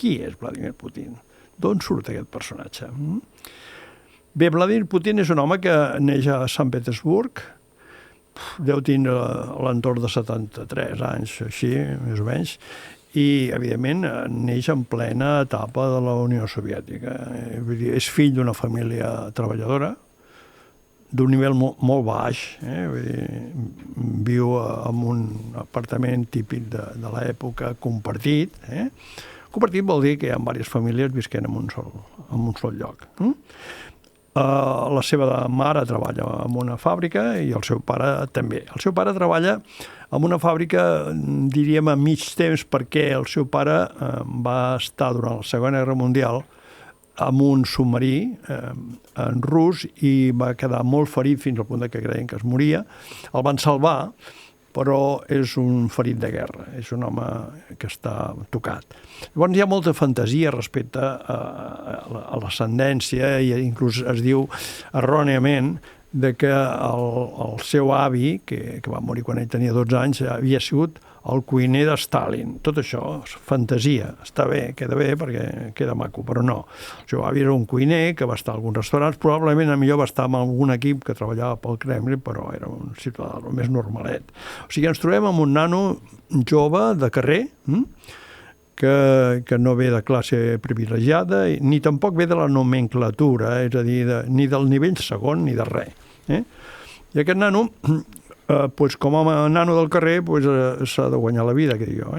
qui és Vladimir Putin? D'on surt aquest personatge? Bé, Vladimir Putin és un home que neix a Sant Petersburg, deu tindre a l'entorn de 73 anys, així, més o menys, i, evidentment, neix en plena etapa de la Unió Soviètica. Vull dir, és fill d'una família treballadora, d'un nivell molt baix, vull dir, viu en un apartament típic de l'època, compartit. Compartit vol dir que hi ha diverses famílies visquent en un sol lloc. La seva mare treballa en una fàbrica i el seu pare també. El seu pare treballa en una fàbrica, diríem, a mig temps, perquè el seu pare va estar durant la Segona Guerra Mundial amb un submarí en rus i va quedar molt ferit fins al punt que creien que es moria. El van salvar, però és un ferit de guerra, és un home que està tocat. Llavors hi ha molta fantasia respecte a l'ascendència i inclús es diu erròniament de que el seu avi, que va morir quan ell tenia 12 anys, havia sigut el cuiner de Stalin. Tot això és fantasia. Està bé, queda bé perquè queda maco, però no. El seu avi era un cuiner que va estar a alguns restaurants, probablement a millor va estar en algun equip que treballava pel Kremlin, però era un ciutadà més normalet. O sigui, ens trobem amb un nano jove de carrer, que no ve de classe privilegiada, ni tampoc ve de la nomenclatura, és a dir, ni del nivell segon ni de res. I aquest nano, com a nano del carrer, s'ha de guanyar la vida, que dic jo.